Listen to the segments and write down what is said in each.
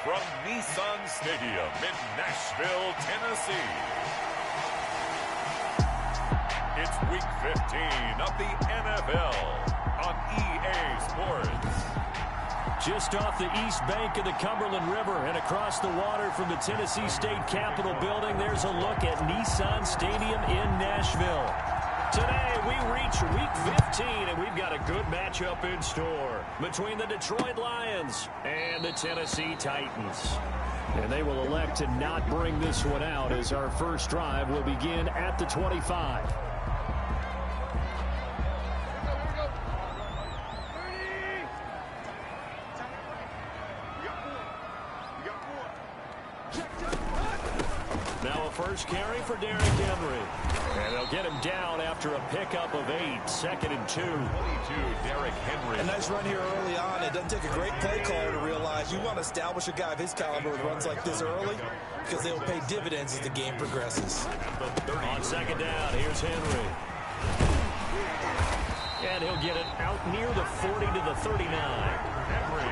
from Nissan Stadium in Nashville, Tennessee. It's Week 15 of the NFL on EA Sports. Just off the east bank of the Cumberland River and across the water from the Tennessee State Capitol building, there's a look at Nissan Stadium in Nashville. Today, we reach Week 15, and we've got a good matchup in store between the Detroit Lions and the Tennessee Titans. And they will elect to not bring this one out as our first drive will begin at the 25. Now a first carry for Derrick Henry. And they'll get him down after a pickup of 8, 2nd and 2. 22, Derrick Henry. A nice run here early on. It doesn't take a great play caller to realize you want to establish a guy of his caliber with runs like this early because they will pay dividends as the game progresses. On second down, here's Henry. And he'll get it out near the 40 to the 39. Henry.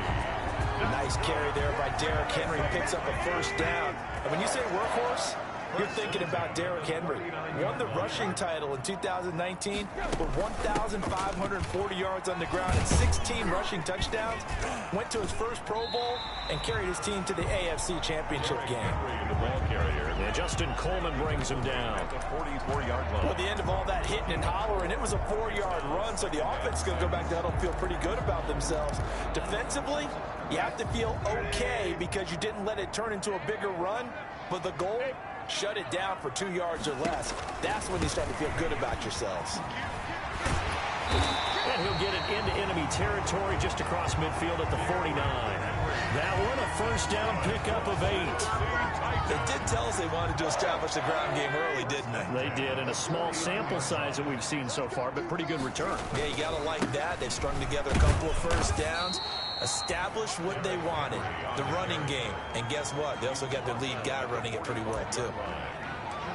Nice carry there by Derrick Henry. Picks up a first down. And when you say workhorse, you're thinking about Derrick Henry. Won the rushing title in 2019 with 1,540 yards on the ground and 16 rushing touchdowns. Went to his first Pro Bowl and carried his team to the AFC Championship game. The ball carrier. Yeah, Justin Coleman brings him down. 44-yard line. Well, at the end of all that hitting and hollering, it was a 4-yard run, so the offense is going to go back to huddle and feel pretty good about themselves. Defensively, you have to feel okay because you didn't let it turn into a bigger run, but the goal, shut it down for 2 yards or less. That's when you start to feel good about yourselves. And he'll get it into enemy territory just across midfield at the 49. That one, a first down pickup of 8. They did tell us they wanted to establish the ground game early, didn't they? They did, in a small sample size that we've seen so far, but pretty good return. Yeah, you got to like that. They've strung together a couple of first downs, established what they wanted, the running game. And guess what? They also got their lead guy running it pretty well, too.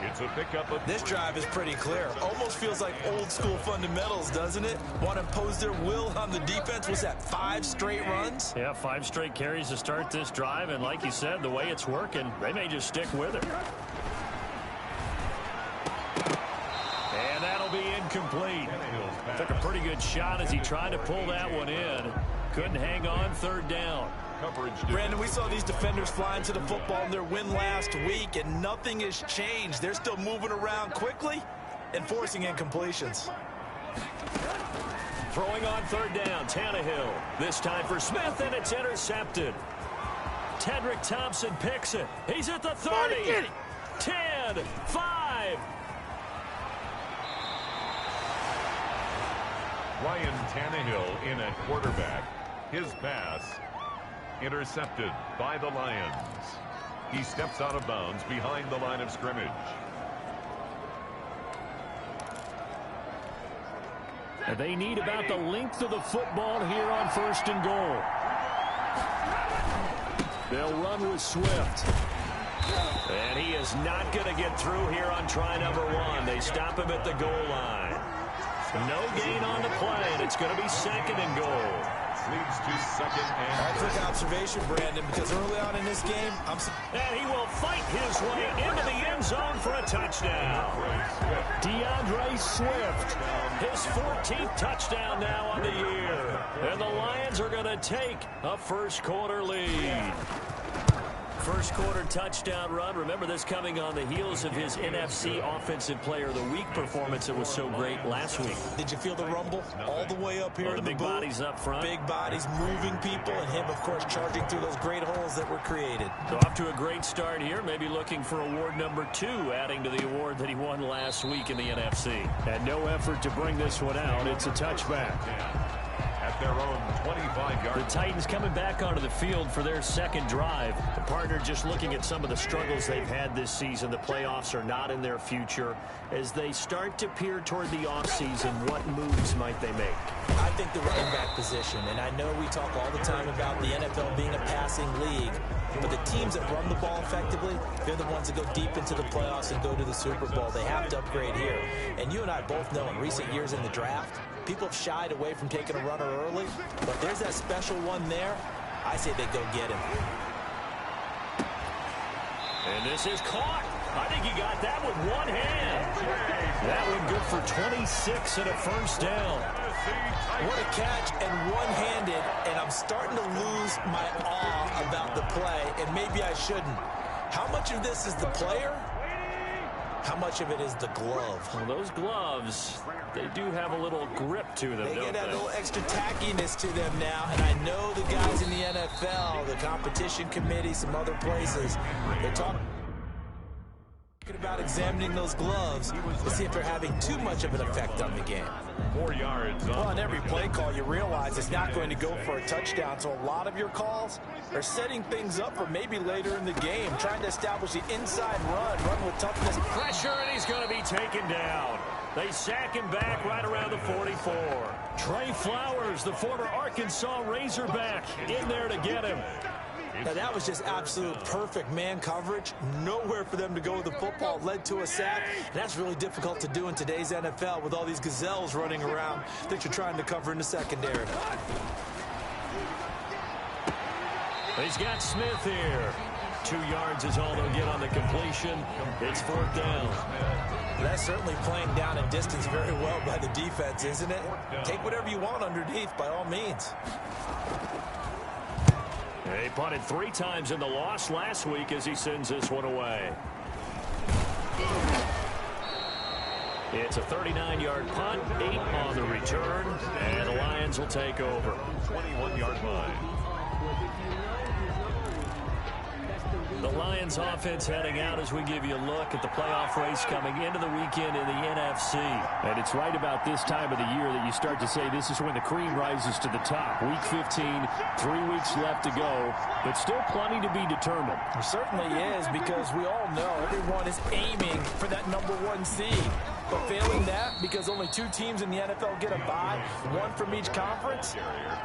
It's a pickup of... This drive is pretty clear. Almost feels like old school fundamentals, doesn't it? Want to impose their will on the defense. Was that 5 straight runs? Yeah, 5 straight carries to start this drive. And like you said, the way it's working, they may just stick with it. And that'll be incomplete. Took a pretty good shot as he tried to pull that one in. Couldn't hang on, third down. Brandon, we saw these defenders flying to the football in their win last week, and nothing has changed. They're still moving around quickly and forcing incompletions. Throwing on third down, Tannehill. This time for Smith, and it's intercepted. Tedrick Thompson picks it. He's at the 30. 10, 5. Ryan Tannehill in at quarterback. His pass intercepted by the Lions. He steps out of bounds behind the line of scrimmage. And they need about the length of the football here on first and goal. They'll run with Swift. And he is not going to get through here on try number 1. They stop him at the goal line. No gain on the play, and it's going to be 2nd and goal. Leads to 2nd and... Quick observation, Brandon, because early on in this game, and he will fight his way into the end zone for a touchdown. DeAndre Swift, his 14th touchdown now on the year. And the Lions are going to take a first-quarter lead. First quarter touchdown run. Remember this coming on the heels of his NFC Offensive Player of the Week performance that was so great last week. Did you feel the rumble all the way up here in the big bodies up front? Big bodies moving people, and him, of course, charging through those great holes that were created. So off to a great start here. Maybe looking for award number 2, adding to the award that he won last week in the NFC. And no effort to bring this one out. It's a touchback. At their own 25-yard. The Titans coming back onto the field for their second drive. The partner just looking at some of the struggles they've had this season. The playoffs are not in their future. As they start to peer toward the offseason, what moves might they make? I think the running back position, and I know we talk all the time about the NFL being a passing league, but the teams that run the ball effectively, they're the ones that go deep into the playoffs and go to the Super Bowl. They have to upgrade here. And you and I both know in recent years in the draft, people have shied away from taking a runner early, but there's that special one there. I say they go get him. And this is caught. I think he got that with one hand. That one good for 26 and a first down. What a catch and one-handed, and I'm starting to lose my awe about the play, and maybe I shouldn't. How much of this is the player? How much of it is the glove? Well, those gloves, they do have a little grip to them, They don't get that they? little extra tackiness to them now, and I know the guys in the NFL, the competition committee, some other places, they're talking about examining those gloves to see if they're having too much of an effect on the game. 4 yards. Well, on every play call, you realize it's not going to go for a touchdown, so a lot of your calls are setting things up for maybe later in the game, trying to establish the inside run with toughness. Pressure, and he's going to be taken down. They sack him back right around the 44. Trey Flowers, the former Arkansas Razorback, in there to get him. Now, that was just absolute perfect man coverage. Nowhere for them to go with the football. Led to a sack. And that's really difficult to do in today's NFL with all these gazelles running around that you're trying to cover in the secondary. He's got Smith here. 2 yards is all they'll get on the completion. It's fourth down. That's certainly playing down in distance very well by the defense, isn't it? Take whatever you want underneath by all means. They punted 3 times in the loss last week as he sends this one away. It's a 39-yard punt, 8 on the return, and the Lions will take over. 21-yard line. The Lions offense heading out as we give you a look at the playoff race coming into the weekend in the NFC. And it's right about this time of the year that you start to say this is when the cream rises to the top. Week 15, 3 weeks left to go, but still plenty to be determined. It certainly is, because we all know everyone is aiming for that #1 seed. But failing that, because only 2 teams in the NFL get a bye, 1 from each conference,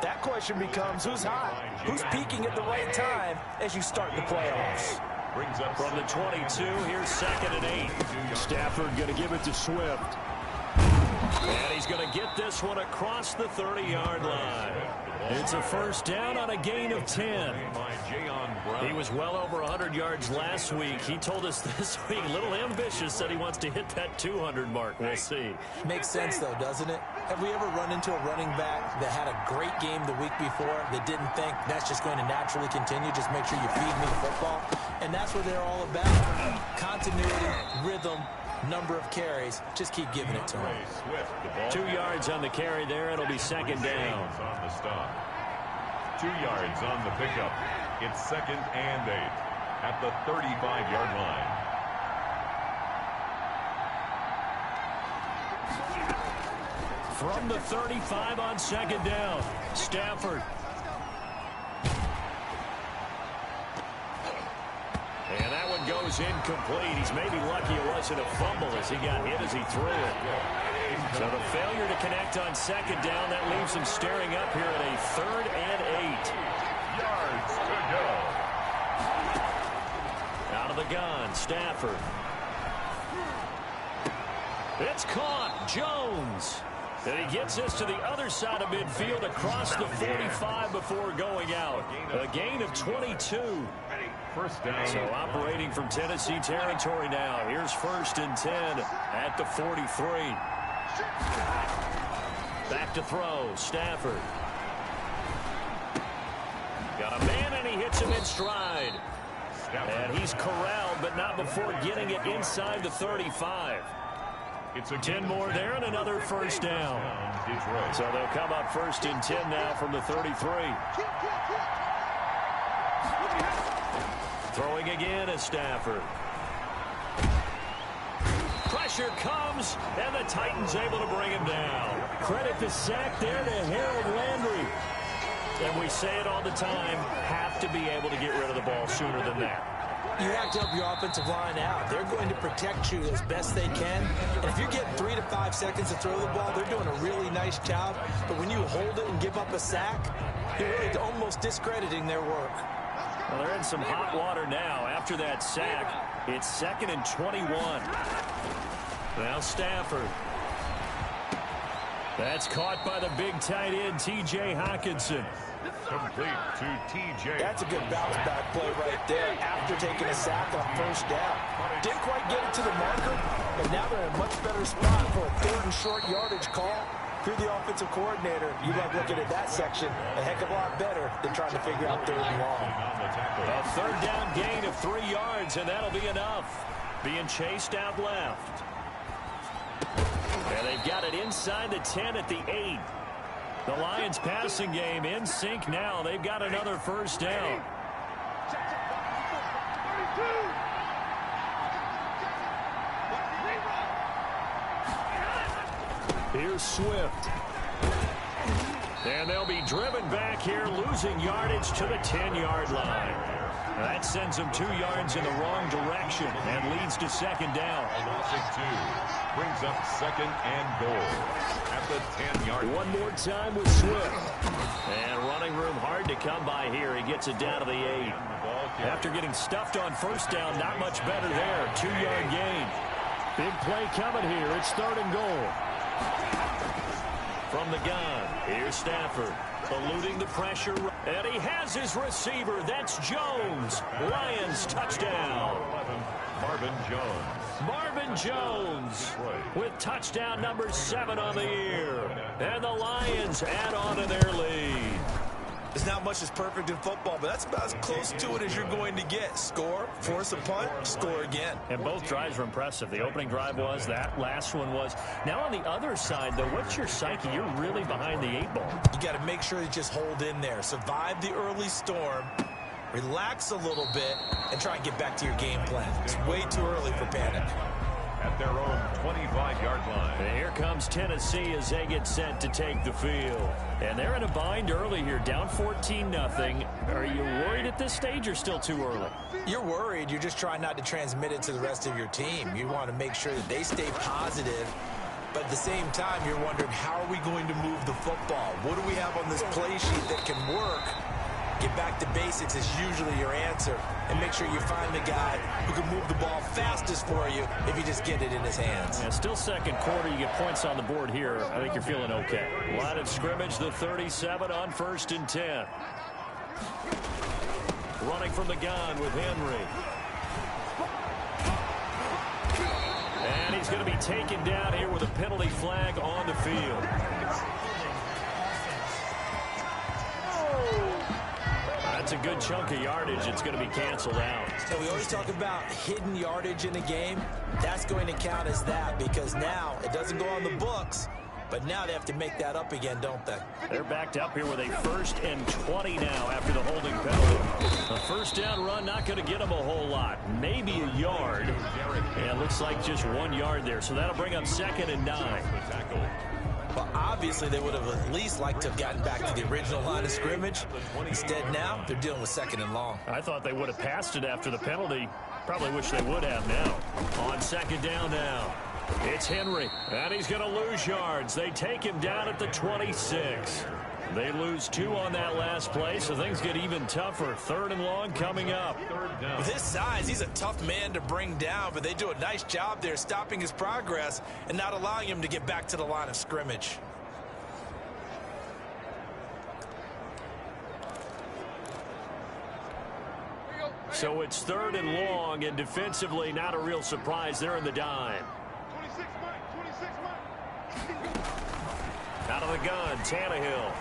that question becomes who's hot? Who's peaking at the right time as you start the playoffs? Brings up From the 22, here's 2nd and 8. Stafford going to give it to Swift. And he's going to get this one across the 30-yard line. It's a first down on a gain of 10. He was well over 100 yards last week. He told us this week, a little ambitious, said he wants to hit that 200 mark. We'll see. Makes sense, though, doesn't it? Have we ever run into a running back that had a great game the week before that didn't think that's just going to naturally continue? Just make sure you feed me the football. And that's what they're all about. Continuity, rhythm, number of carries. Just keep giving it to him. 2 yards on the carry there. It'll be 2nd down. On the stop. 2 yards on the pickup. It's 2nd and 8 at the 35-yard line. From the 35 on 2nd down, Stafford. And that one goes incomplete. He's maybe lucky it wasn't a fumble as he got hit as he threw it. So the failure to connect on 2nd down, that leaves him staring up here at a 3rd and 8. Yards to go. Out of the gun, Stafford. It's caught. Jones. And he gets this to the other side of midfield across the 45 before going out. A gain of 22. First down. So operating from Tennessee territory now. Here's 1st and 10 at the 43. Back to throw. Stafford. Got a man, and he hits him in stride. And he's corralled, but not before getting it inside the 35. It's a 10 more there and another first down. So they'll come up 1st and 10 now from the 33. Throwing again is Stafford. Pressure comes, and the Titans able to bring him down. Credit the sack there to Harold Landry. And we say it all the time, have to be able to get rid of the ball sooner than that. You have to help your offensive line out. They're going to protect you as best they can. And if you're getting 3 to 5 seconds to throw the ball, they're doing a really nice job. But when you hold it and give up a sack, you're really almost discrediting their work. Well, they're in some hot water now. After that sack, it's 2nd and 21. Now Stafford. That's caught by the big tight end, T.J. Hockenson. Complete to T.J. That's a good bounce back play right there. After after taking a sack on first down. Didn't quite get it to the marker, but now they're in a much better spot for a third and short yardage call. If you're the offensive coordinator, you love looking at that section a heck of a lot better than trying to figure out third and long. A third down gain of 3 yards, and that'll be enough. Being chased out left. And they've got it inside the 10 at the 8. The Lions passing game in sync now. They've got another first down. Here's Swift. And they'll be driven back here, losing yardage to the 10-yard line. That sends them 2 yards in the wrong direction and leads to second down. Brings up second and goal at the 10-yard line. One more time with Swift. And running room hard to come by here. He gets it down to the 8. After getting stuffed on first down, not much better there. 2-yard gain. Big play coming here. It's third and goal. From the gun, here's Stafford, eluding the pressure, and he has his receiver. That's Jones. Lions touchdown. Marvin Jones with touchdown number 7 on the year. And the Lions add on to their lead. There's not much that's perfect in football, but that's about as close to it as you're going to get. Score, force a punt, score again. And both drives were impressive. The opening drive was, that last one was. Now on the other side, though, what's your psyche? You're really behind the 8 ball. You got to make sure you just hold in there. Survive the early storm, relax a little bit, and try and get back to your game plan. It's way too early for panic. At their own 25-yard line. And here comes Tennessee as they get set to take the field. And they're in a bind early here, down 14-0. Are you worried at this stage or still too early? You're worried. You're just trying not to transmit it to the rest of your team. You want to make sure that they stay positive. But at the same time, you're wondering, how are we going to move the football? What do we have on this play sheet that can work? Get back to basics is usually your answer. And make sure you find the guy who can move the ball fastest for you if you just get it in his hands. Yeah, still second quarter. You get points on the board here. I think you're feeling okay. Line of scrimmage, the 37 on 1st and 10. Running from the gun with Henry. And he's going to be taken down here with a penalty flag on the field. That's a good chunk of yardage. It's going to be canceled out. So we always talk about hidden yardage in a game. That's going to count as that because now it doesn't go on the books, but now they have to make that up again, don't they? They're backed up here with a 1st and 20 now after the holding penalty. A first down run, not going to get them a whole lot. Maybe a yard. And it looks like just 1 yard there. So that'll bring up 2nd and 9. Well, obviously, they would have at least liked to have gotten back to the original line of scrimmage. Instead, now, they're dealing with 2nd and long. I thought they would have passed it after the penalty. Probably wish they would have now. On 2nd down now, it's Henry. And he's going to lose yards. They take him down at the 26. They lose 2 on that last play, so things get even tougher. 3rd and long coming up. With his size, he's a tough man to bring down, but they do a nice job there stopping his progress and not allowing him to get back to the line of scrimmage. So it's 3rd and long, and defensively, not a real surprise. They're in the dime. Out of the gun, Tannehill.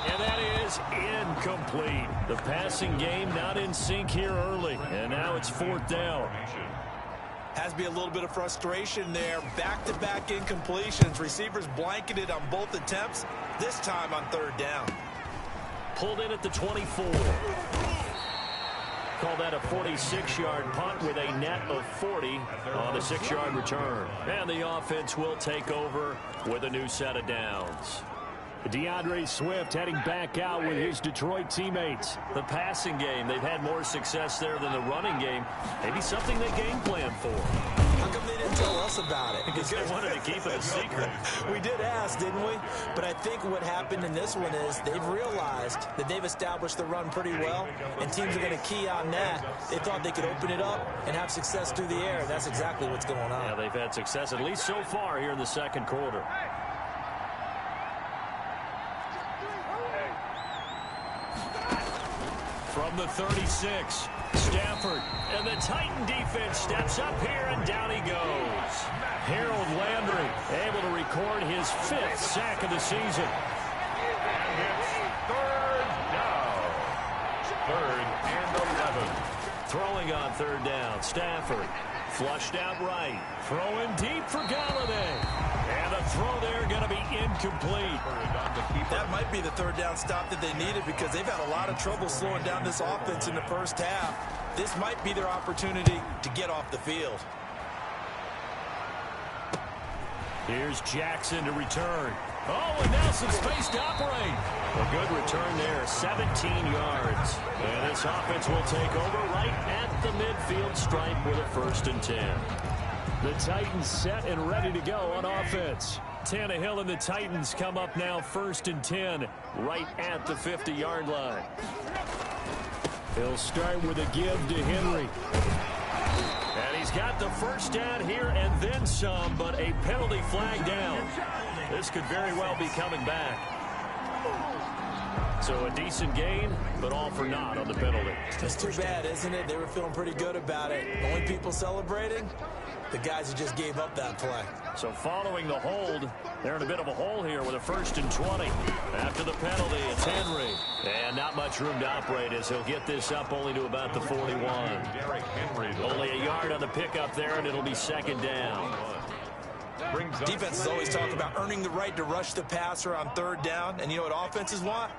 And that is incomplete. The passing game not in sync here early. And now it's 4th down. Has to be a little bit of frustration there. Back-to-back incompletions. Receivers blanketed on both attempts, this time on 3rd down. Pulled in at the 24. Call that a 46-yard punt with a net of 40 on the 6-yard return. And the offense will take over with a new set of downs. DeAndre Swift heading back out with his Detroit teammates. The passing game, they've had more success there than the running game. Maybe something they game plan for. How come they didn't tell us about it? Because they wanted to keep it a secret. We did ask, didn't we? But I think what happened in this one is they've realized that they've established the run pretty well, and teams are going to key on that. They thought they could open it up and have success through the air. That's exactly what's going on. Yeah, they've had success, at least so far here in the second quarter. From from the 36. Stafford, and the Titan defense steps up here, and down he goes. Harold Landry able to record his 5th sack of the season. And it's third down. 3rd and 11. Throwing on 3rd down, Stafford. Flushed out right. Throwing deep for Galladay. And the throw there going to be incomplete. That might be the 3rd down stop that they needed because they've had a lot of trouble slowing down this offense in the first half. This might be their opportunity to get off the field. Here's Jackson to return. Oh, and now some space to operate. A good return there, 17 yards. And this offense will take over right at the midfield stripe with a 1st and 10. The Titans set and ready to go on offense. Tannehill and the Titans come up now 1st and 10 right at the 50-yard line. He'll start with a give to Henry. And he's got the 1st down here and then some, but a penalty flag down. This could very well be coming back. So a decent gain, but all for naught on the penalty. It's too bad, isn't it? They were feeling pretty good about it. Only people celebrating, the guys who just gave up that play. So following the hold, they're in a bit of a hole here with a 1st and 20. After the penalty, it's Henry. And not much room to operate as he'll get this up only to about the 41. Only a yard on the pickup there, and it'll be 2nd down. Defenses always talk about earning the right to rush the passer on 3rd down. And you know what offenses want?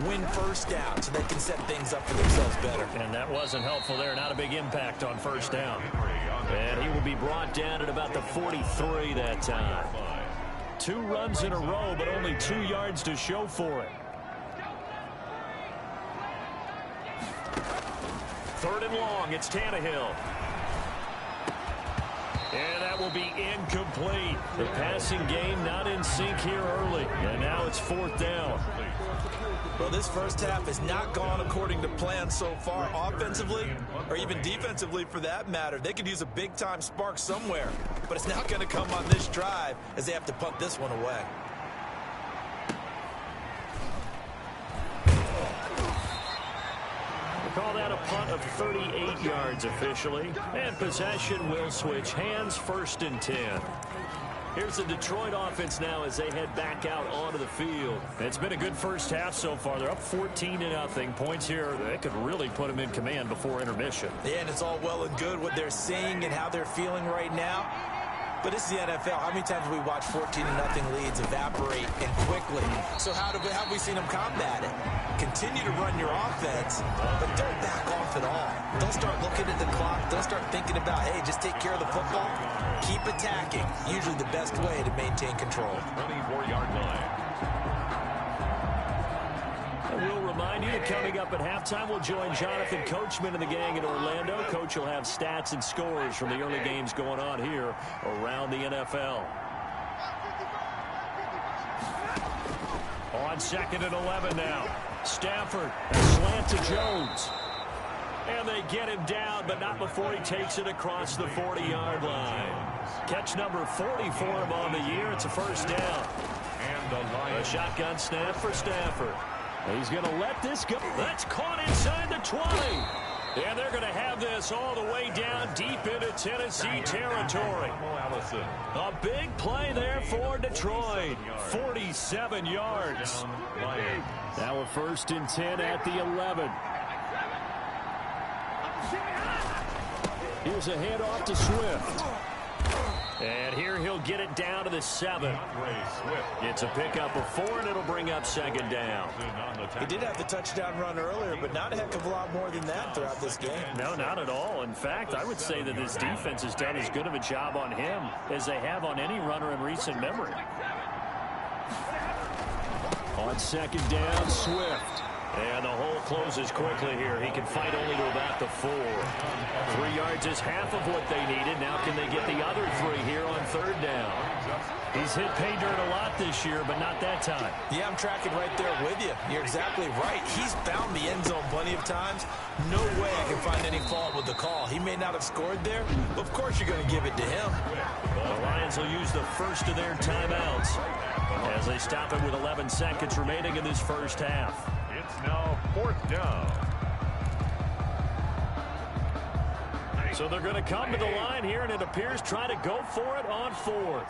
Win 1st down so they can set things up for themselves better. And that wasn't helpful there. Not a big impact on 1st down. And he will be brought down at about the 43 that time. 2 runs in a row, but only 2 yards to show for it. 3rd and long. It's Tannehill. And that will be incomplete. The passing game not in sync here early. And now it's 4th down. Well, this first half has not gone according to plan so far offensively or even defensively for that matter. They could use a big-time spark somewhere, but it's not going to come on this drive as they have to punt this one away. Call that a punt of 38 yards officially. And possession will switch hands, 1st and 10. Here's the Detroit offense now as they head back out onto the field. It's been a good first half so far. They're up 14-0. Points here, they could really put them in command before intermission. Yeah, and it's all well and good what they're seeing and how they're feeling right now. But this is the NFL. How many times have we watched 14-0 leads evaporate and quickly? So how have we seen them combat it? Continue to run your offense, but don't back off at all. Don't start looking at the clock. Don't start thinking about, hey, just take care of the football. Keep attacking. Usually the best way to maintain control. 24-yard line. And we'll remind you that coming up at halftime, we'll join Jonathan Coachman and the gang in Orlando. Coach will have stats and scores from the early games going on here around the NFL. On 2nd and 11 now. Stafford, a slant to Jones. And they get him down, but not before he takes it across the 40-yard line. Catch number 40 for him on the year. It's a 1st down. And a shotgun snap for Stafford. He's going to let this go. That's caught inside the 20. And they're going to have this all the way down deep into Tennessee territory. A big play there for Detroit. 47 yards. Now a 1st and 10 at the 11. Here's a handoff to Swift. And here he'll get it down to the 7. It's a pickup of 4, and it'll bring up 2nd down. He did have the touchdown run earlier, but not a heck of a lot more than that throughout this game. No, not at all. In fact, I would say that this defense has done as good of a job on him as they have on any runner in recent memory. On 2nd down, Swift. And the hole closes quickly here. He can fight only to about the 4. 3 yards is half of what they needed. Now can they get the other 3 here on 3rd down? He's hit pay dirt a lot this year, but not that time. Yeah, I'm tracking right there with you. You're exactly right. He's found the end zone plenty of times. No way I can find any fault with the call. He may not have scored there, but of course you're going to give it to him. The Lions will use the first of their timeouts as they stop it with 11 seconds remaining in this first half. It's now 4th down. So they're going to come to the line here, and it appears try to go for it on fourth.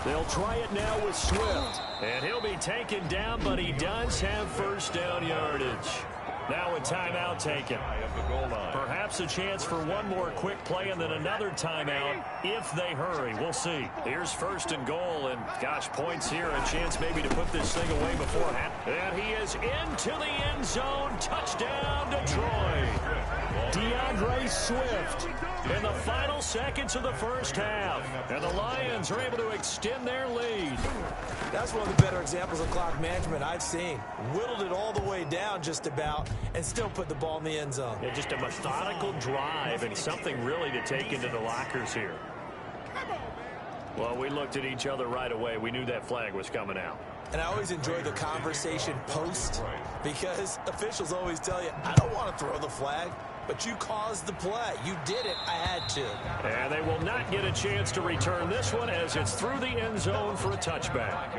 They'll try it now with Swift. And he'll be taken down, but he does have first down yardage. Now a timeout taken. Perhaps a chance for one more quick play and then another timeout if they hurry. We'll see. Here's first and goal, and gosh, points here. A chance maybe to put this thing away before half. And he is into the end zone. Touchdown, Detroit. DeAndre Swift in the final seconds of the first half. And the Lions are able to extend their lead. That's one of the better examples of clock management I've seen. Whittled it all the way down just about and still put the ball in the end zone. Yeah, just a methodical drive and something really to take into the lockers here. Well, we looked at each other right away. We knew that flag was coming out. And I always enjoy the conversation post because officials always tell you, I don't want to throw the flag, but you caused the play. You did it. I had to. And they will not get a chance to return this one as it's through the end zone for a touchback.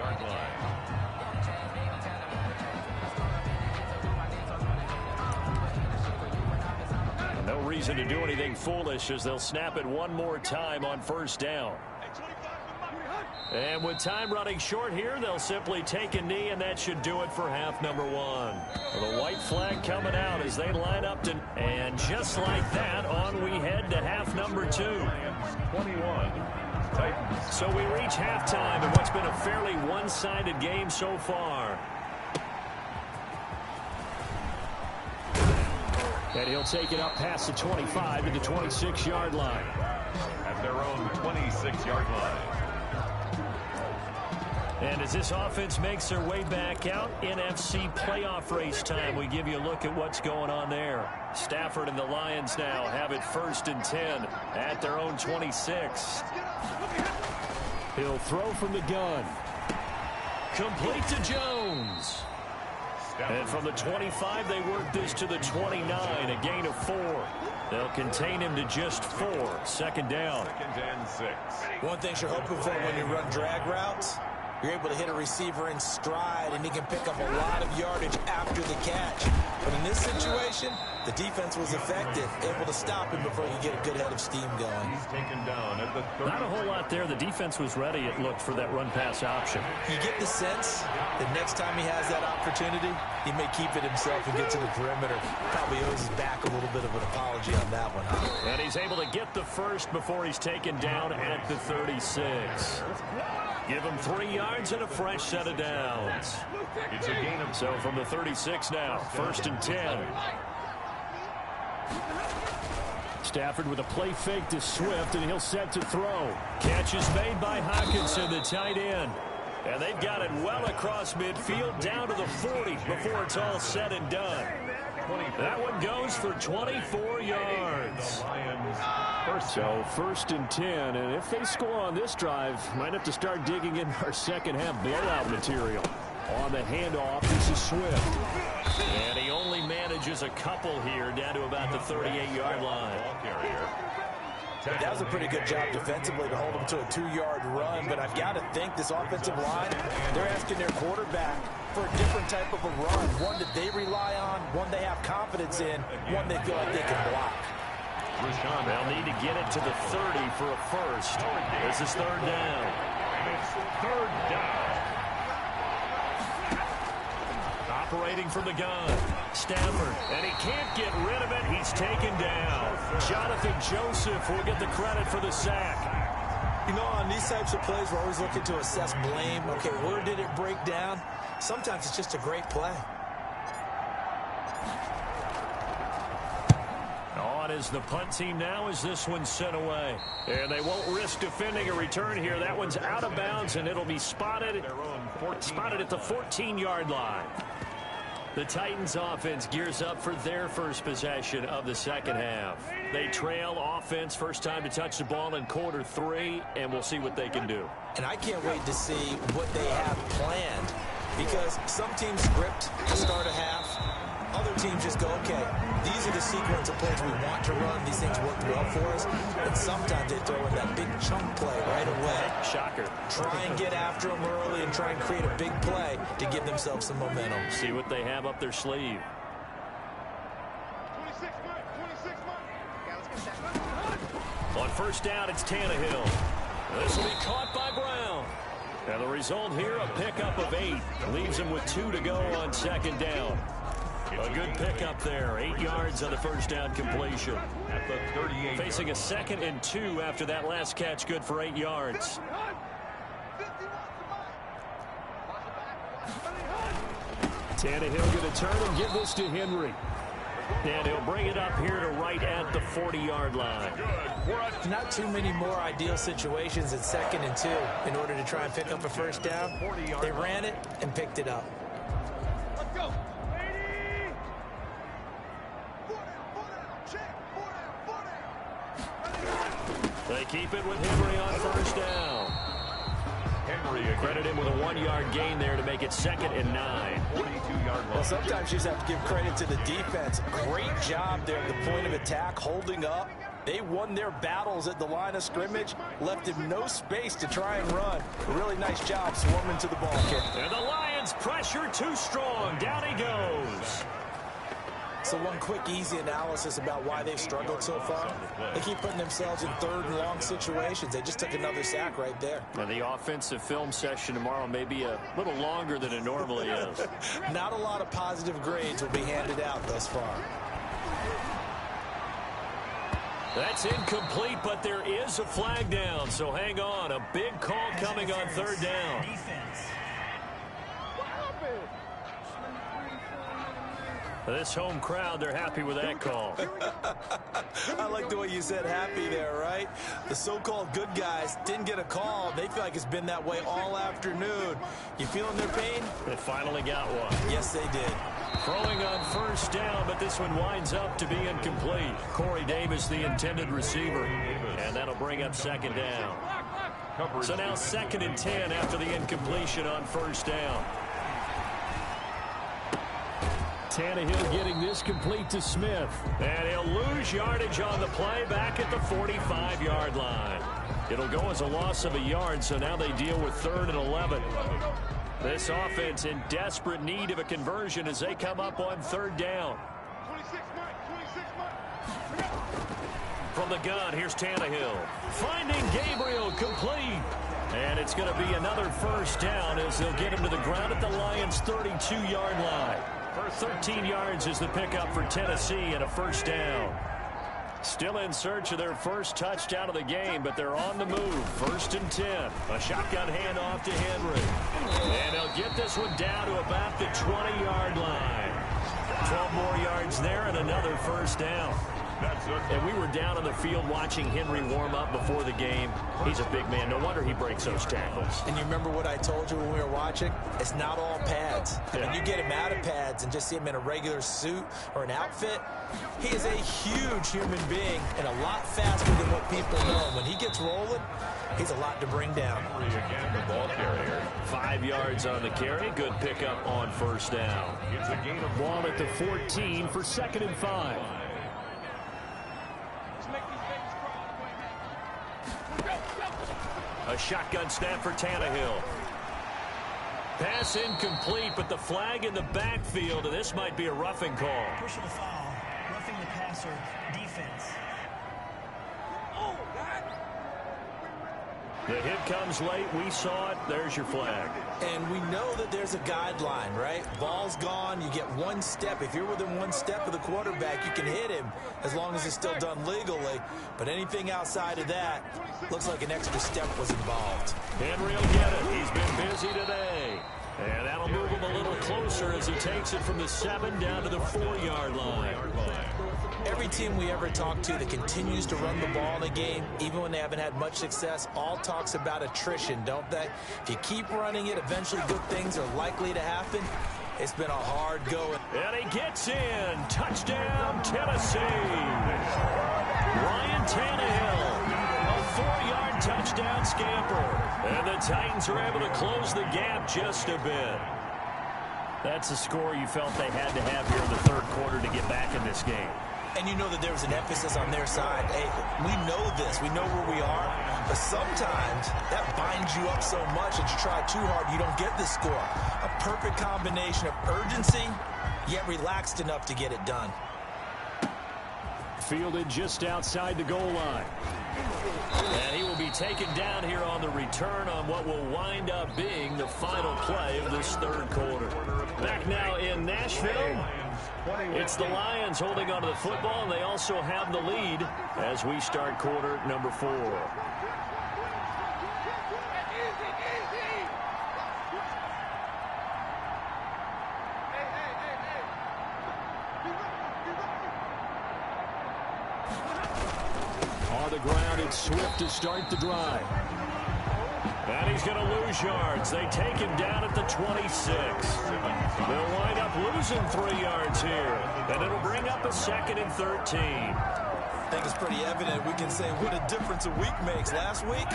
No reason to do anything foolish as they'll snap it one more time on first down. And with time running short here, they'll simply take a knee, and that should do it for half number one. The white flag coming out as they line up to, and just like that, on we head to half number two. 21. Titans. So we reach halftime in what's been a fairly one-sided game so far. And he'll take it up past the 25 to the 26-yard line. At their own 26-yard line. And as this offense makes their way back out, NFC playoff race time, we give you a look at what's going on there. Stafford and the Lions now have it 1st and 10 at their own 26. He'll throw from the gun. Complete to Jones. And from the 25, they work this to the 29, a gain of 4. They'll contain him to just 4. 2nd down. 2nd and 6. One thing you're hoping for when you run drag routes, you're able to hit a receiver in stride, and he can pick up a lot of yardage after the catch. But in this situation, the defense was effective, able to stop him before you get a good head of steam going. He's taken down at the 30. Not a whole lot there. The defense was ready, it looked, for that run-pass option. You get the sense that next time he has that opportunity, he may keep it himself and get to the perimeter. Probably owes his back a little bit of an apology on that one. And he's able to get the first before he's taken down at the 36. Give him 3 yards and a fresh set of downs. It's a gain of. So from the 36 now, 1st and 10. Stafford with a play fake to Swift, and he'll set to throw. Catch is made by Hockenson, the tight end. And they've got it well across midfield down to the 40 before it's all said and done. That one goes for 24 yards. So 1st and 10, and if they score on this drive, might have to start digging in our second half blowout material. On the handoff, this is Swift. And he only manages a couple here down to about the 38-yard line. That was a pretty good job defensively to hold him to a 2-yard run, but I've got to think this offensive line, they're asking their quarterback for a different type of a run, one that they rely on, one they have confidence in, one they feel like they can block. They'll need to get it to the 30 for a first. This is 3rd down. It's 3rd down. Operating from the gun. Stafford, and he can't get rid of it. He's taken down. Jonathan Joseph will get the credit for the sack. You know, on these types of plays, we're always looking to assess blame. Okay, where did it break down? Sometimes it's just a great play. On is the punt team now as this one's sent away. And they won't risk defending a return here. That one's out of bounds, and it'll be spotted at the 14-yard line. The Titans offense gears up for their first possession of the second half. They trail offense, first time to touch the ball in quarter 3, and we'll see what they can do. And I can't wait to see what they have planned, because some teams script to start a half. Other teams just go, okay, these are the sequence of plays we want to run. These things work well for us. And sometimes they throw in that big chunk play right away. Shocker. try and get after them early and try and create a big play to give themselves some momentum. See what they have up their sleeve. On first down, it's Tannehill. This will be caught by Brown. And the result here, a pickup of 8. Leaves him with 2 to go on second down. A good pickup there. 8 yards on the first down completion. At the 38. Facing a 2nd and 2 after that last catch, good for 8 yards. Tannehill going to turn and give this to Henry. And he'll bring it up here to right at the 40-yard line. Not too many more ideal situations at 2nd and 2 in order to try and pick up a first down. They ran it and picked it up. Let's go. They keep it with Henry on first down. Henry Credit him with a 1-yard gain there to make it 2nd and 9. 42-yard line. Well, sometimes you just have to give credit to the defense. Great job there at the point of attack, holding up. They won their battles at the line of scrimmage, left him no space to try and run. A really nice job swarming to the ball kick. And the Lions pressure too strong. Down he goes. So one quick, easy analysis about why they've struggled so far. They keep putting themselves in 3rd and long situations. They just took another sack right there. And the offensive film session tomorrow may be a little longer than it normally is. Not a lot of positive grades will be handed out thus far. That's incomplete, but there is a flag down, so hang on. A big call coming on 3rd down. This home crowd, they're happy with that call. I like the way you said happy there, right? The so-called good guys didn't get a call. They feel like it's been that way all afternoon. You feeling their pain? They finally got one. Yes, they did. Throwing on first down, but this one winds up to be incomplete. Corey Davis, the intended receiver. And that'll bring up 2nd down. So now 2nd and 10 after the incompletion on first down. Tannehill getting this complete to Smith. And he'll lose yardage on the play back at the 45-yard line. It'll go as a loss of a yard, so now they deal with 3rd and 11. This offense in desperate need of a conversion as they come up on 3rd down. From the gun, here's Tannehill. Finding Gabriel complete. And it's going to be another first down as they'll get him to the ground at the Lions' 32-yard line. 13 yards is the pickup for Tennessee and a first down. Still in search of their first touchdown of the game, but they're on the move. 1st and 10. A shotgun handoff to Henry. And they'll get this one down to about the 20-yard line. 12 more yards there and another first down. And we were down on the field watching Henry warm up before the game. He's a big man. No wonder he breaks those tackles. And you remember what I told you when we were watching? It's not all pads. Yeah. When you get him out of pads and just see him in a regular suit or an outfit, he is a huge human being and a lot faster than what people know. When he gets rolling, he's a lot to bring down. Again, the ball carrier. 5 yards on the carry. Good pickup on first down. It's a gain of Ball at the 14 for 2nd and 5. A shotgun snap for Tannehill. Pass incomplete, but the flag in the backfield, and this might be a roughing call. Personal foul, roughing the passer, defense. The hit comes late. We saw it. There's your flag. And we know that there's a guideline, right? Ball's gone. You get 1 step. If you're within 1 step of the quarterback, you can hit him as long as it's still done legally. But anything outside of that looks like an extra step was involved. Henry will get it. He's been busy today. And that'll move him a little closer as he takes it from the 7 down to the 4-yard line. Every team we ever talk to that continues to run the ball in a game, even when they haven't had much success, all talks about attrition, don't they? If you keep running it, eventually good things are likely to happen. It's been a hard go. And he gets in. Touchdown, Tennessee. Ryan Tannehill. A 4-yard touchdown scamper. And the Titans are able to close the gap just a bit. That's a score you felt they had to have here in the 3rd quarter to get back in this game. And you know that there was an emphasis on their side. Hey, we know this. We know where we are. But sometimes that binds you up so much that you try too hard, you don't get the score. A perfect combination of urgency, yet relaxed enough to get it done. Fielded just outside the goal line. And he will be taken down here on the return on what will wind up being the final play of this third quarter. Back now in Nashville, it's the Lions holding onto the football, and they also have the lead as we start quarter number 4. On the ground, it's Swift to start the drive. And he's going to lose yards. They take him down at the 26. They'll wind up losing 3 yards here. And it'll bring up a 2nd and 13. I think it's pretty evident. We can say what a difference a week makes. Last week,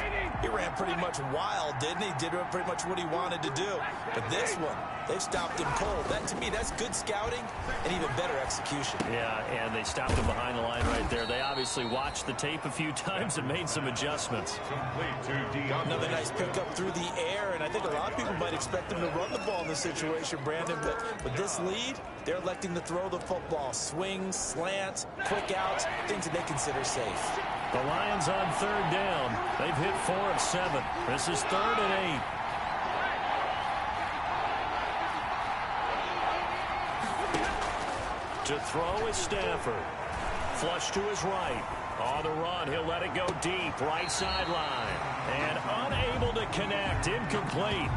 he ran pretty much wild, didn't he? Did pretty much what he wanted to do. But this one, they've stopped him cold. That, to me, that's good scouting and even better execution. Yeah, and they stopped him behind the line right there. They obviously watched the tape a few times and made some adjustments. Another nice pickup through the air, and I think a lot of people might expect him to run the ball in this situation, Brandon. But with this lead, they're electing to throw the football. Swings, slants, quick outs, things that they consider safe. The Lions on 3rd down. They've hit 4 of 7. This is 3rd and 8. To throw is Stafford. Flush to his right. On the run, he'll let it go deep. Right sideline. And unable to connect. Incomplete.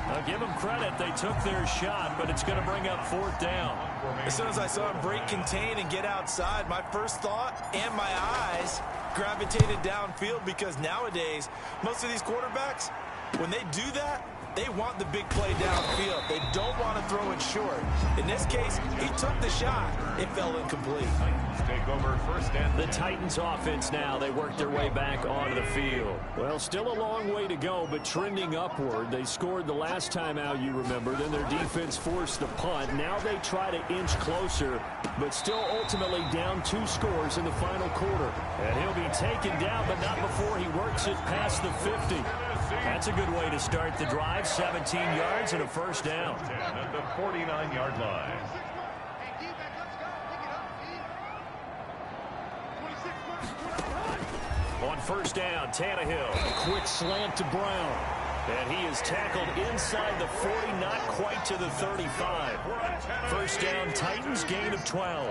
I'll give them credit. They took their shot, but it's going to bring up 4th down. As soon as I saw him break contain and get outside, my first thought and my eyes gravitated downfield, because nowadays, most of these quarterbacks, when they do that, they want the big play downfield. They don't want to throw it short. In this case, he took the shot. It fell incomplete. Take over 1st and the Titans offense now. They work their way back onto the field. Well, still a long way to go, but trending upward. They scored the last time out, you remember. Then their defense forced the punt. Now they try to inch closer, but still ultimately down 2 scores in the final quarter. And he'll be taken down, but not before he works it past the 50. That's a good way to start the drive. 17 yards and a 1st down. at the 49-yard line. On 1st down, Tannehill. Quick slant to Brown. And he is tackled inside the 40, not quite to the 35. 1st down, Titans, gain of 12.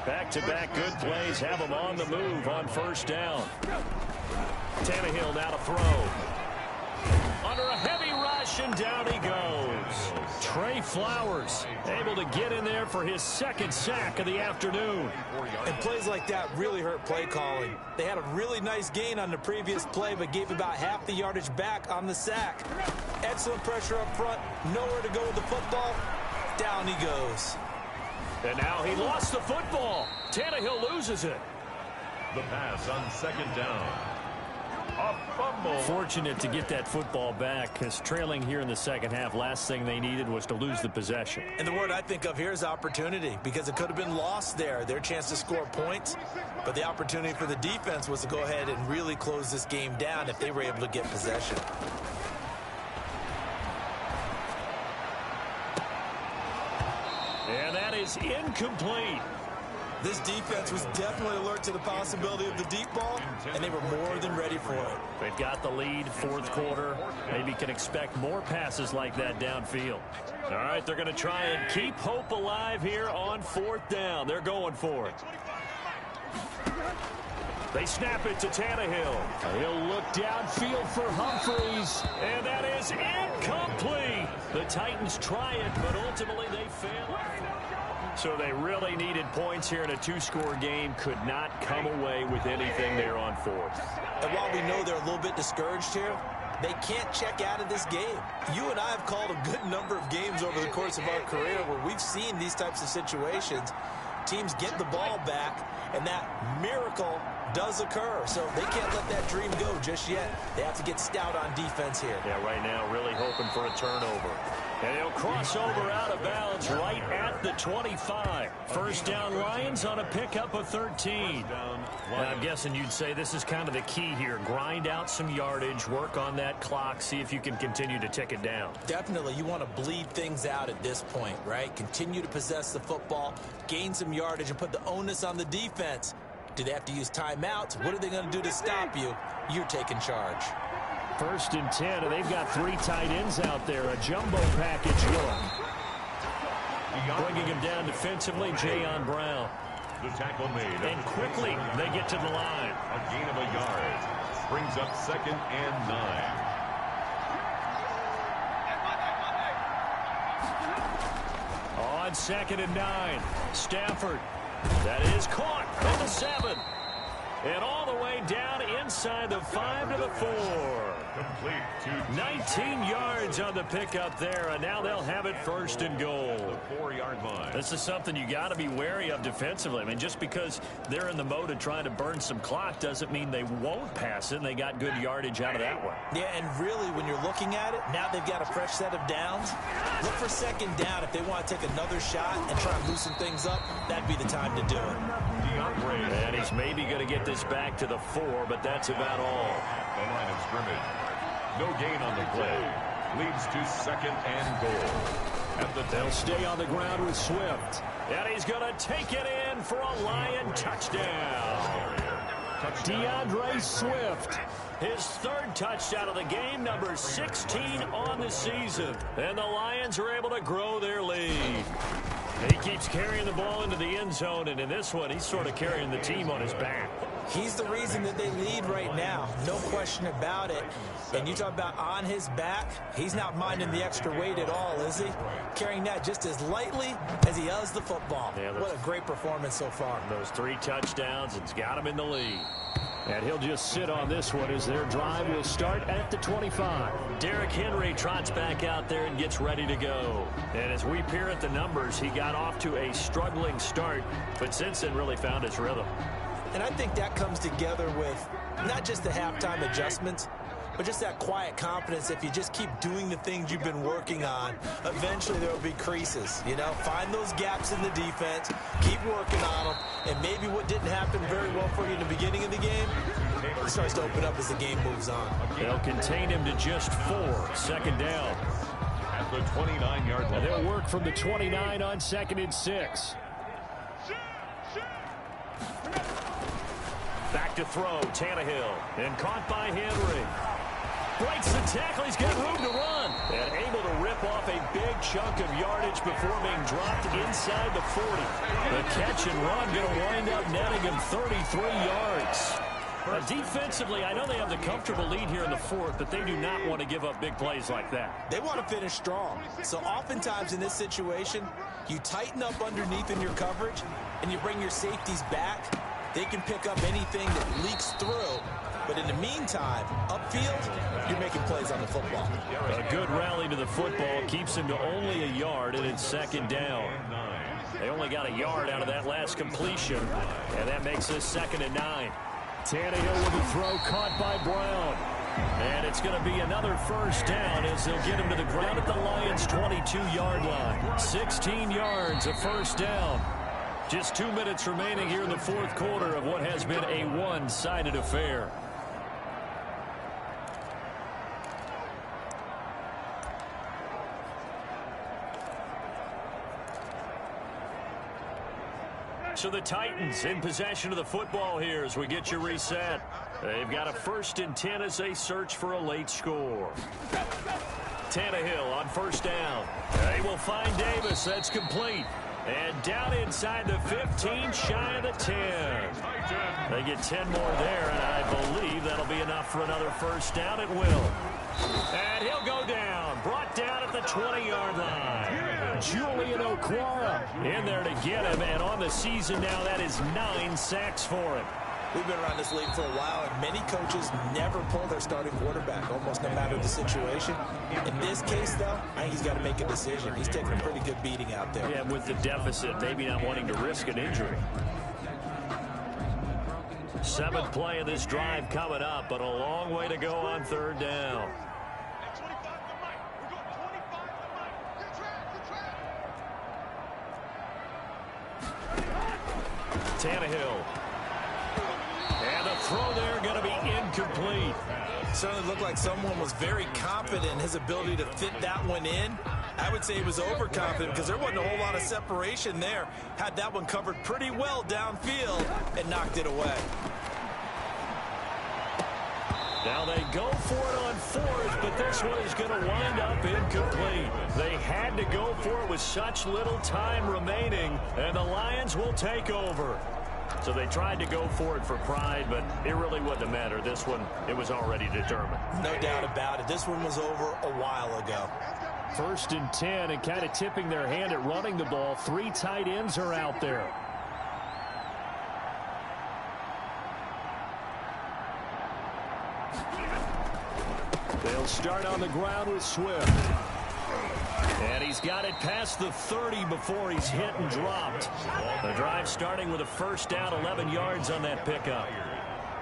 Back-to-back good plays have them on the move on 1st down. Tannehill now to throw. Under a heavy rush, and down he goes. Trey Flowers able to get in there for his 2nd sack of the afternoon. And plays like that really hurt play calling. They had a really nice gain on the previous play, but gave about half the yardage back on the sack. Excellent pressure up front. Nowhere to go with the football. Down he goes. And now he lost the football. Tannehill loses it. The pass on 2nd down. A fumble. Fortunate to get that football back, because trailing here in the 2nd half, last thing they needed was to lose the possession. And the word I think of here is opportunity, because it could have been lost there. Their chance to score points, but the opportunity for the defense was to go ahead and really close this game down if they were able to get possession. And that is incomplete. This defense was definitely alert to the possibility of the deep ball, and they were more than ready for it. They've got the lead, 4th quarter. Maybe can expect more passes like that downfield. All right, they're going to try and keep hope alive here on 4th down. They're going for it. They snap it to Tannehill. He'll look downfield for Humphreys, and that is incomplete. The Titans try it, but ultimately they fail. So they really needed points here in a 2-score game. Could not come away with anything there on 4th. And while we know they're a little bit discouraged here, they can't check out of this game. You and I have called a good number of games over the course of our career where we've seen these types of situations. Teams get the ball back, and that miracle does occur, so they can't let that dream go just yet. They have to get stout on defense here. Yeah, right now really hoping for a turnover. And he'll cross over out of bounds right at the 25. First down Lions on a pickup of 13. And I'm guessing you'd say this is kind of the key here. Grind out some yardage, work on that clock, see if you can continue to tick it down. Definitely, you want to bleed things out at this point, right? Continue to possess the football, gain some yardage, and put the onus on the defense. Do they have to use timeouts? What are they going to do to stop you? You're taking charge. First and 10, and they've got 3 tight ends out there. A jumbo package look. Bringing him down defensively, Jayon Brown. The tackle made. And quickly, they get to the line. A gain of a yard. Brings up 2nd and 9. On 2nd and 9, Stafford. That is caught at the 7. And all the way down inside the 5 to the 4. Complete to 19 yards on the pickup there, and now they'll have it 1st and goal. the 4-yard line. This is something you got to be wary of defensively. I mean, just because they're in the mode of trying to burn some clock doesn't mean they won't pass it, and they got good yardage out of that one. Yeah, and really, when you're looking at it, now they've got a fresh set of downs. Look for 2nd down. If they want to take another shot and try and loosen things up, that'd be the time to do it. And he's maybe going to get this back to the 4, but that's about all. The line of scrimmage. No gain on the play. Leads to 2nd and goal. They'll stay on the ground with Swift. And he's going to take it in for a Lion touchdown. DeAndre Swift. His 3rd touchdown of the game, number 16 on the season. And the Lions are able to grow their lead. He keeps carrying the ball into the end zone, and in this one, he's sort of carrying the team on his back. He's the reason that they lead right now. No question about it. And you talk about on his back, he's not minding the extra weight at all, is he? Carrying that just as lightly as he does the football. Yeah, what a great performance so far. Those 3 touchdowns, it's got him in the lead. And he'll just sit on this one as their drive will start at the 25. Derrick Henry trots back out there and gets ready to go. And as we peer at the numbers, he got off to a struggling start, but since then really found his rhythm. And I think that comes together with not just the halftime adjustments, but just that quiet confidence. If you just keep doing the things you've been working on, eventually there will be creases. You know, find those gaps in the defense, keep working on them, and maybe what didn't happen very well for you in the beginning of the game, it starts to open up as the game moves on. They'll contain him to just 4. 2nd down. At the 29-yard line. And they'll work from the 29 on 2nd and 6. Back to throw, Tannehill, and caught by Henry. Breaks the tackle, he's got room to run. And able to rip off a big chunk of yardage before being dropped inside the 40. The catch and run going to wind up netting him 33 yards. Defensively, I know they have the comfortable lead here in the 4th, but they do not want to give up big plays like that. They want to finish strong. So oftentimes in this situation, you tighten up underneath in your coverage, and you bring your safeties back. They can pick up anything that leaks through. But in the meantime, upfield, you're making plays on the football. A good rally to the football keeps him to only a yard, and it's 2nd down. They only got a yard out of that last completion, and that makes this 2nd and 9. Tannehill with a throw caught by Brown. And it's going to be another 1st down as they'll get him to the ground at the Lions' 22-yard line. 16 yards, a 1st down. Just 2 minutes remaining here in the 4th quarter of what has been a one-sided affair. So the Titans in possession of the football here as we get you reset. They've got a 1st and 10 as they search for a late score. Tannehill on 1st down. They will find Davis. That's complete. And down inside the 15, shy of the 10. They get 10 more there, and I believe that'll be enough for another 1st down. It will. And he'll go down. Brought down at the 20-yard line. Julian Okwara in there to get him, and on the season now, that is 9 sacks for him. We've been around this league for a while, and many coaches never pull their starting quarterback, almost no matter the situation. In this case, though, I think he's got to make a decision. He's taking a pretty good beating out there. Yeah, with the deficit, maybe not wanting to risk an injury. Seventh play of this drive coming up, but a long way to go on third down. Tannehill. And the throw there going to be incomplete. Certainly looked like someone was very confident in his ability to fit that one in. I would say he was overconfident because there wasn't a whole lot of separation there. Had that one covered pretty well downfield and knocked it away. Now they go for it on fourth, but this one is going to wind up incomplete. They had to go for it with such little time remaining, and the Lions will take over. So they tried to go for it for pride, but it really wouldn't have mattered. This one, it was already determined. No doubt about it. This one was over a while ago. 1st and 10, and kind of tipping their hand at running the ball. 3 tight ends are out there. They'll start on the ground with Swift. And he's got it past the 30 before he's hit and dropped. The drive starting with a first down, 11 yards on that pickup.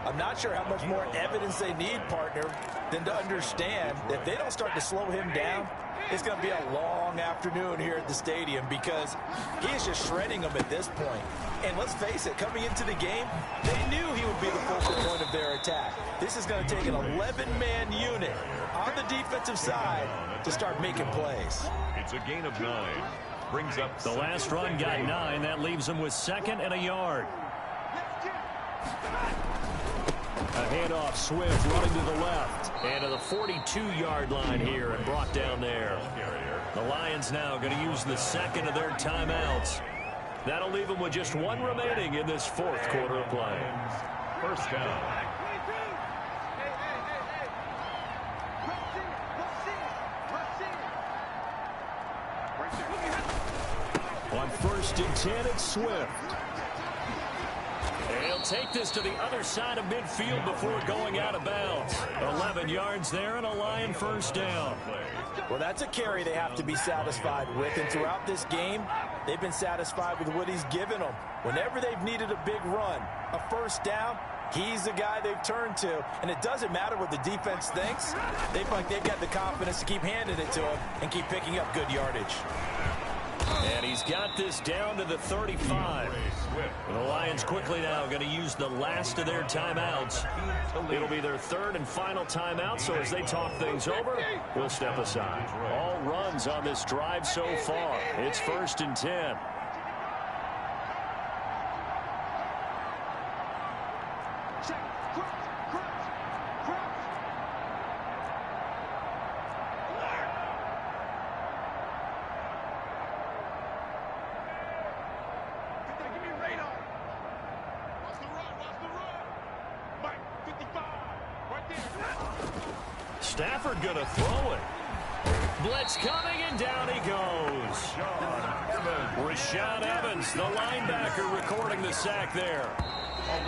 I'm not sure how much more evidence they need, partner, than to understand that if they don't start to slow him down, it's going to be a long afternoon here at the stadium because he is just shredding them at this point. And let's face it, coming into the game, they knew he would be the focal point of their attack. This is going to take an 11-man unit on the defensive side to start making plays. It's a gain of 9. Brings up the last run got 9. That leaves him with 2nd and a yard. A handoff, Swift running to the left. And to the 42-yard line here and brought down there. The Lions now going to use the 2nd of their timeouts. That'll leave them with just 1 remaining in this 4th quarter of play. First down. On 1st and 10, it's Swift. He'll take this to the other side of midfield before going out of bounds. 11 yards there and a Lion first down. Well, that's a carry they have to be satisfied with. And throughout this game, they've been satisfied with what he's given them. Whenever they've needed a big run, a first down, he's the guy they've turned to. And it doesn't matter what the defense thinks. They feel like they've got the confidence to keep handing it to him and keep picking up good yardage. And he's got this down to the 35. And the Lions quickly now going to use the last of their timeouts. It'll be their 3rd and final timeout, so as they talk things over, we'll step aside. All runs on this drive so far. It's 1st and 10. Stafford going to throw it. Blitz coming, and down he goes. Rashaan Evans, the linebacker, recording the sack there.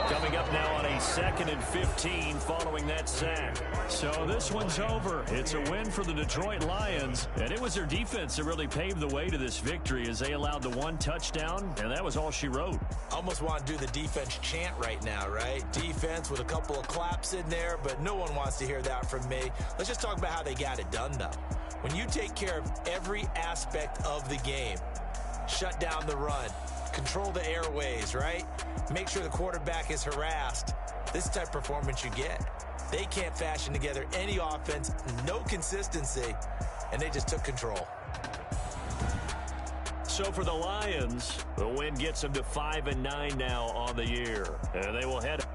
Coming up now on a 2nd and 15 following that sack. So this one's over. It's a win for the Detroit Lions, and it was their defense that really paved the way to this victory as they allowed the 1 touchdown, and that was all she wrote. Almost want to do the defense chant right now, right? Defense with a couple of claps in there, but no one wants to hear that from me. Let's just talk about how they got it done, though. When you take care of every aspect of the game, shut down the run, control the airways, right? Make sure the quarterback is harassed. This type of performance you get. They can't fashion together any offense, no consistency, and they just took control. So for the Lions, the win gets them to 5-9 now on the year. And they will head